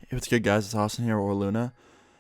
Hey, what's good, guys? It's Austin here, or Luna.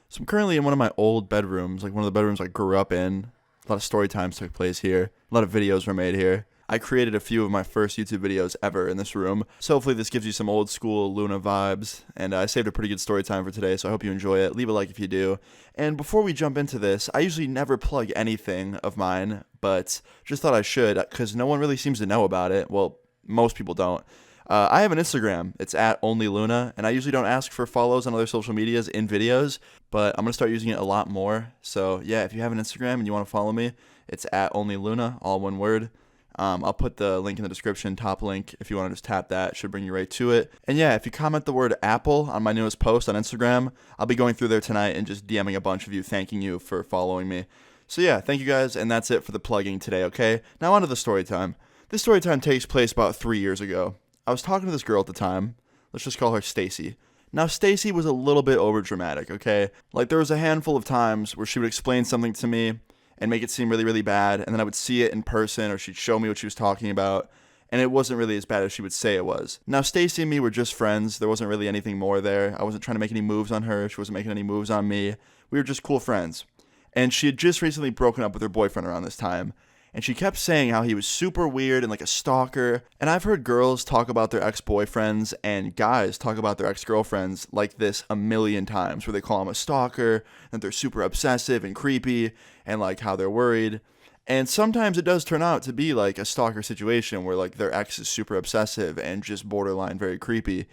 So I'm currently in one of my old bedrooms, like one of the bedrooms I grew up in. A lot of story times took place here. A lot of videos were made here. I created a few of my first YouTube videos ever in this room. So hopefully this gives you some old school Luna vibes. And I saved a pretty good story time for today, so I hope you enjoy it. Leave a like if you do. And before we jump into this, I usually never plug anything of mine, but just thought I should, because no one really seems to know about it. Well, most people don't. I have an Instagram. It's at OnlyLuna, and I usually don't ask for follows on other social medias in videos, but I'm going to start using it a lot more. So, yeah, if you have an Instagram and you want to follow me, it's at OnlyLuna, all one word. I'll put the link in the description, top link, if you want to just tap that. It should bring you right to it. And, yeah, if you comment the word Apple on my newest post on Instagram, I'll be going through there tonight and just DMing a bunch of you, thanking you for following me. So, yeah, thank you guys, and that's it for the plugging today, okay? Now on to the story time. This story time takes place about 3 years ago. I was talking to this girl at the time. Let's just call her Stacy. Now, Stacy was a little bit overdramatic, okay? Like, there was a handful of times where she would explain something to me and make it seem really, really bad, and then I would see it in person, or she'd show me what she was talking about, and it wasn't really as bad as she would say it was. Now, Stacy and me were just friends. There wasn't really anything more there. I wasn't trying to make any moves on her. She wasn't making any moves on me. We were just cool friends. And she had just recently broken up with her boyfriend around this time. And she kept saying how he was super weird and like a stalker. And I've heard girls talk about their ex-boyfriends and guys talk about their ex-girlfriends like this a million times, where they call them a stalker, and they're super obsessive and creepy, and like how they're worried. And sometimes it does turn out to be like a stalker situation where like their ex is super obsessive and just borderline very creepy.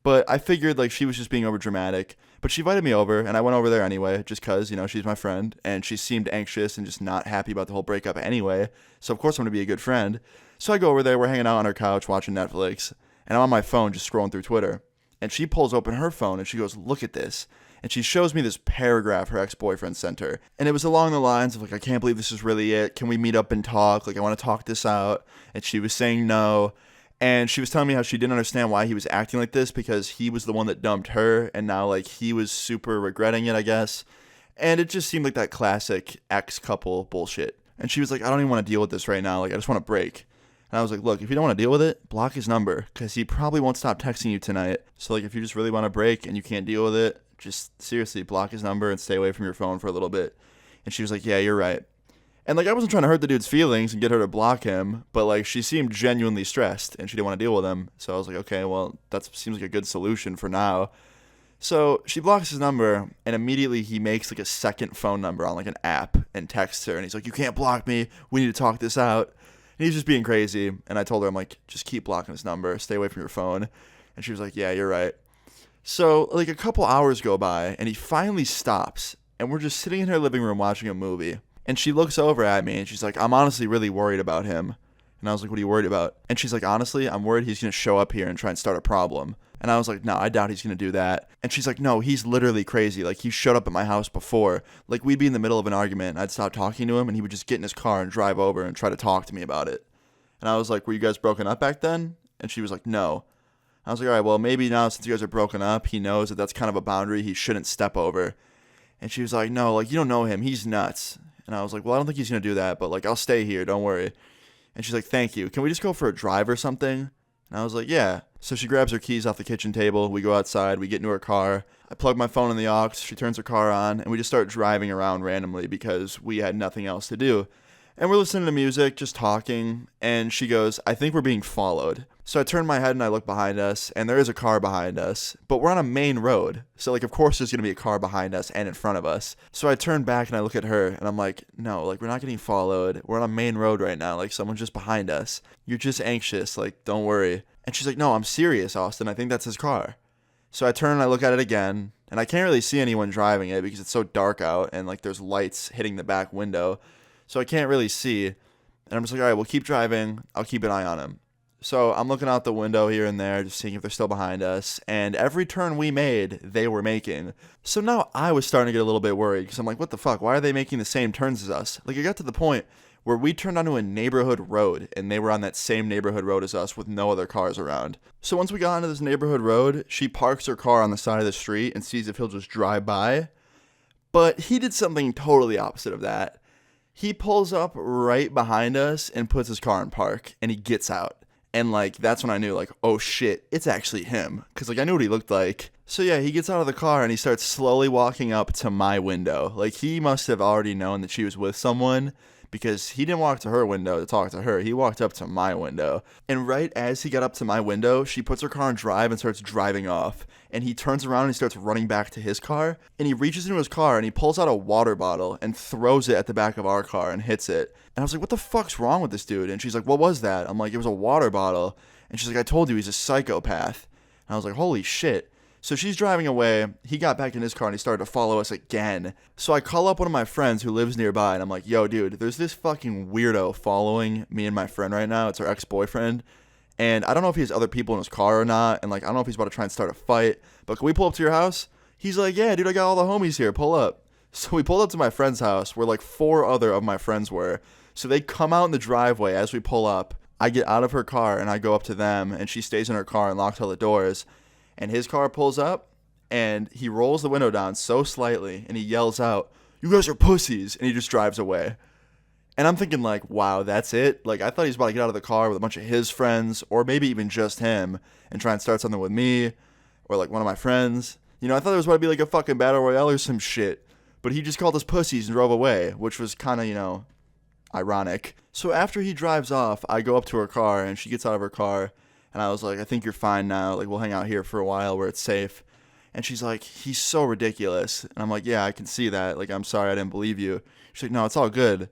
But I figured like she was just being over dramatic. But she invited me over, and I went over there anyway, just because, she's my friend, and she seemed anxious and just not happy about the whole breakup anyway. So of course I'm going to be a good friend. So I go over there, we're hanging out on her couch watching Netflix, and I'm on my phone just scrolling through Twitter. And she pulls open her phone and she goes, "Look at this." And she shows me this paragraph her ex-boyfriend sent her. And it was along the lines of like, "I can't believe this is really it. Can we meet up and talk? Like, I want to talk this out." And she was saying no. And she was telling me how she didn't understand why he was acting like this, because he was the one that dumped her, and now like he was super regretting it, I guess. And it just seemed like that classic ex-couple bullshit. And she was like, "I don't even want to deal with this right now. Like, I just want to break." And I was like, "Look, if you don't want to deal with it, block his number, because he probably won't stop texting you tonight. So like, if you just really want to break and you can't deal with it, just seriously block his number and stay away from your phone for a little bit." And she was like, "Yeah, you're right." And, like, I wasn't trying to hurt the dude's feelings and get her to block him, but, like, she seemed genuinely stressed, and she didn't want to deal with him. So I was like, okay, well, that seems like a good solution for now. So she blocks his number, and immediately he makes, like, a second phone number on, like, an app and texts her. And he's like, "You can't block me. We need to talk this out." And he's just being crazy. And I told her, I'm like, "Just keep blocking this number. Stay away from your phone." And she was like, "Yeah, you're right." So, like, a couple hours go by, and he finally stops. And we're just sitting in her living room watching a movie. And she looks over at me and she's like, "I'm honestly really worried about him." And I was like, "What are you worried about?" And she's like, "Honestly, I'm worried he's going to show up here and try and start a problem." And I was like, "No, I doubt he's going to do that." And she's like, "No, he's literally crazy. Like, he showed up at my house before. Like, we'd be in the middle of an argument and I'd stop talking to him and he would just get in his car and drive over and try to talk to me about it." And I was like, "Were you guys broken up back then?" And she was like, "No." I was like, "All right, well, maybe now since you guys are broken up, he knows that that's kind of a boundary he shouldn't step over." And she was like, "No, like, you don't know him. He's nuts." And I was like, "Well, I don't think he's going to do that, but, like, I'll stay here. Don't worry." And she's like, "Thank you. Can we just go for a drive or something?" And I was like, "Yeah." So she grabs her keys off the kitchen table. We go outside. We get into her car. I plug my phone in the aux. She turns her car on, and we just start driving around randomly because we had nothing else to do. And we're listening to music, just talking, and she goes, "I think we're being followed." So I turn my head and I look behind us, and there is a car behind us, but we're on a main road. So, like, of course there's going to be a car behind us and in front of us. So I turn back and I look at her, and I'm like, "No, like, we're not getting followed. We're on a main road right now. Like, someone's just behind us. You're just anxious. Like, don't worry." And she's like, "No, I'm serious, Austin. I think that's his car." So I turn and I look at it again, and I can't really see anyone driving it because it's so dark out, and, like, there's lights hitting the back window. So I can't really see. And I'm just like, "All right, we'll keep driving. I'll keep an eye on him." So I'm looking out the window here and there, just seeing if they're still behind us. And every turn we made, they were making. So now I was starting to get a little bit worried, because I'm like, what the fuck? Why are they making the same turns as us? Like, it got to the point where we turned onto a neighborhood road, and they were on that same neighborhood road as us with no other cars around. So once we got onto this neighborhood road, she parks her car on the side of the street and sees if he'll just drive by. But he did something totally opposite of that. He pulls up right behind us and puts his car in park, and he gets out. And, like, that's when I knew, like, oh, shit, it's actually him. Because, like, I knew what he looked like. So, yeah, he gets out of the car and he starts slowly walking up to my window. Like, he must have already known that she was with someone because he didn't walk to her window to talk to her. He walked up to my window. And right as he got up to my window, she puts her car in drive and starts driving off. And he turns around and he starts running back to his car. And he reaches into his car and he pulls out a water bottle and throws it at the back of our car and hits it. And I was like, what the fuck's wrong with this dude? And she's like, what was that? I'm like, it was a water bottle. And she's like, I told you, he's a psychopath. And I was like, holy shit. So she's driving away. He got back in his car and he started to follow us again. So I call up one of my friends who lives nearby and I'm like, yo, dude, there's this fucking weirdo following me and my friend right now. It's our ex-boyfriend. And I don't know if he has other people in his car or not. And, like, I don't know if he's about to try and start a fight. But can we pull up to your house? He's like, yeah, dude, I got all the homies here. Pull up. So we pulled up to my friend's house where, like, 4 other of my friends were. So they come out in the driveway as we pull up. I get out of her car and I go up to them. And she stays in her car and locks all the doors. And his car pulls up. And he rolls the window down so slightly. And he yells out, you guys are pussies. And he just drives away. And I'm thinking, like, wow, that's it? Like, I thought he was about to get out of the car with a bunch of his friends, or maybe even just him, and try and start something with me, or, like, one of my friends. You know, I thought there was about to be, like, a fucking battle royale or some shit. But he just called us pussies and drove away, which was kind of, you know, ironic. So after he drives off, I go up to her car, and she gets out of her car, and I was like, I think you're fine now. Like, we'll hang out here for a while where it's safe. And she's like, he's so ridiculous. And I'm like, yeah, I can see that. Like, I'm sorry I didn't believe you. She's like, no, it's all good.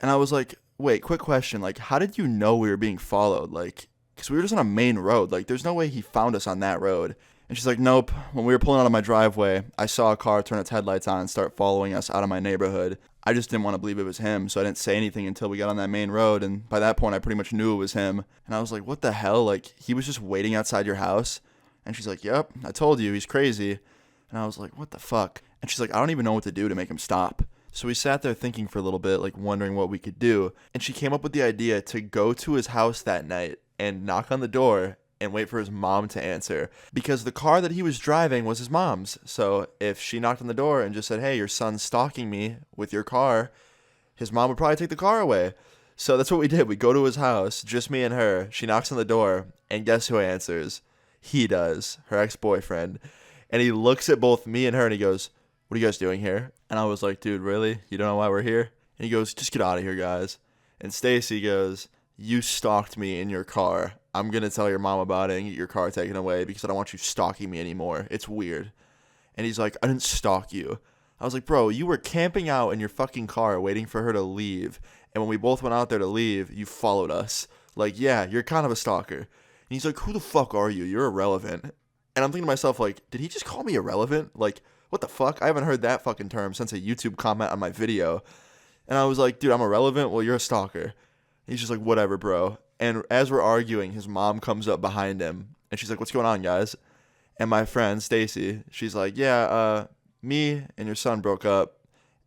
And I was like, wait, quick question. Like, how did you know we were being followed? Like, because we were just on a main road. Like, there's no way he found us on that road. And she's like, nope. When we were pulling out of my driveway, I saw a car turn its headlights on and start following us out of my neighborhood. I just didn't want to believe it was him, so I didn't say anything until we got on that main road. And by that point, I pretty much knew it was him. And I was like, what the hell? Like, he was just waiting outside your house? And she's like, yep, I told you, he's crazy. And I was like, what the fuck? And she's like, I don't even know what to do to make him stop. So we sat there thinking for a little bit, like wondering what we could do. And she came up with the idea to go to his house that night and knock on the door and wait for his mom to answer. Because the car that he was driving was his mom's. So if she knocked on the door and just said, hey, your son's stalking me with your car, his mom would probably take the car away. So that's what we did. We go to his house, just me and her. She knocks on the door, and guess who answers? He does, her ex-boyfriend. And he looks at both me and her and he goes, what are you guys doing here? And I was like, dude, really? You don't know why we're here? And he goes, just get out of here, guys. And Stacy goes, you stalked me in your car. I'm going to tell your mom about it and get your car taken away because I don't want you stalking me anymore. It's weird. And he's like, I didn't stalk you. I was like, bro, you were camping out in your fucking car waiting for her to leave. And when we both went out there to leave, you followed us. Like, yeah, you're kind of a stalker. And he's like, who the fuck are you? You're irrelevant. And I'm thinking to myself, like, did he just call me irrelevant? Like, what the fuck? I haven't heard that fucking term since a YouTube comment on my video. And I was like, dude, I'm irrelevant? Well, you're a stalker. And he's just like, whatever, bro. And as we're arguing, his mom comes up behind him. And she's like, what's going on, guys? And my friend, Stacy, she's like, yeah, me and your son broke up.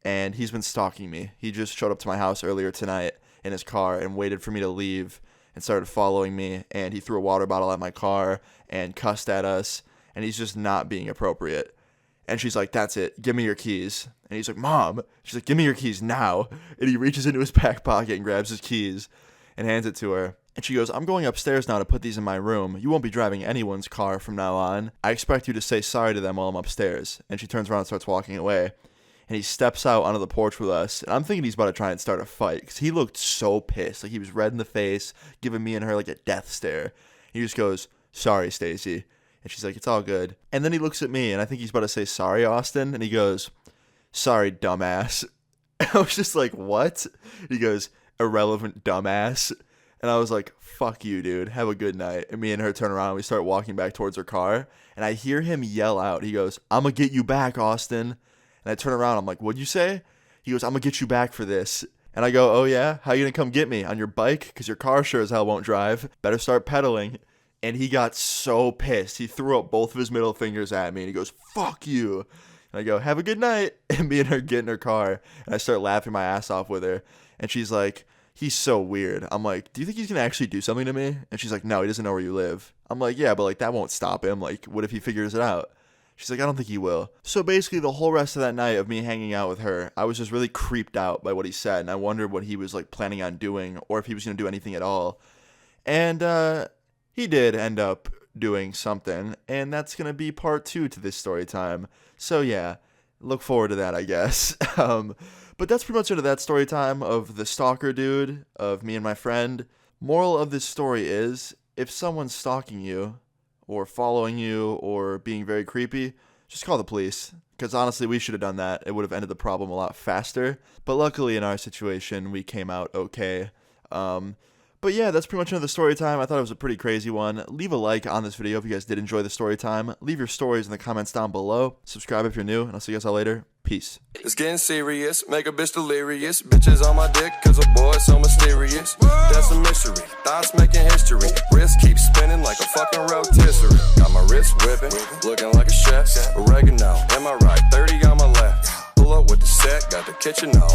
And he's been stalking me. He just showed up to my house earlier tonight in his car and waited for me to leave and started following me. And he threw a water bottle at my car and cussed at us. And he's just not being appropriate. And she's like, that's it. Give me your keys. And he's like, Mom. She's like, give me your keys now. And he reaches into his back pocket and grabs his keys and hands it to her. And she goes, I'm going upstairs now to put these in my room. You won't be driving anyone's car from now on. I expect you to say sorry to them while I'm upstairs. And she turns around and starts walking away. And he steps out onto the porch with us. And I'm thinking he's about to try and start a fight because he looked so pissed. Like he was red in the face, giving me and her like a death stare. He just goes, sorry, Stacy. And she's like, it's all good. And then he looks at me, and I think he's about to say, sorry, Austin. And he goes, sorry, dumbass. And I was just like, what? He goes, irrelevant dumbass. And I was like, fuck you, dude. Have a good night. And me and her turn around, and we start walking back towards her car. And I hear him yell out. He goes, I'm going to get you back, Austin. And I turn around. I'm like, what'd you say? He goes, I'm going to get you back for this. And I go, oh, yeah? How you going to come get me? On your bike? Because your car sure as hell won't drive. Better start pedaling. And he got so pissed. He threw up both of his middle fingers at me. And he goes, fuck you. And I go, have a good night. And me and her get in her car. And I start laughing my ass off with her. And she's like, he's so weird. I'm like, do you think he's going to actually do something to me? And she's like, no, he doesn't know where you live. I'm like, yeah, but like that won't stop him. Like, what if he figures it out? She's like, I don't think he will. So basically the whole rest of that night of me hanging out with her, I was just really creeped out by what he said. And I wondered what he was like planning on doing or if he was going to do anything at all. And he did end up doing something, and that's going to be part 2 to this story time. So yeah, look forward to that, I guess. But that's pretty much it of that story time of the stalker dude, of me and my friend. Moral of this story is, if someone's stalking you, or following you, or being very creepy, just call the police. Because honestly, we should have done that. It would have ended the problem a lot faster. But luckily, in our situation, we came out okay. But yeah, that's pretty much another story time. I thought it was a pretty crazy one. Leave a like on this video if you guys did enjoy the story time. Leave your stories in the comments down below. Subscribe if you're new, and I'll see you guys all later. Peace. It's getting serious, make a bitch delirious. Bitches on my dick, cause a boy so mysterious. That's a mystery, thoughts making history. Wrist keeps spinning like a fucking rotisserie. Got my wrist whipping, looking like a chef. Oregano, am I right? 30 on my left. Pull up with the set, got the kitchen all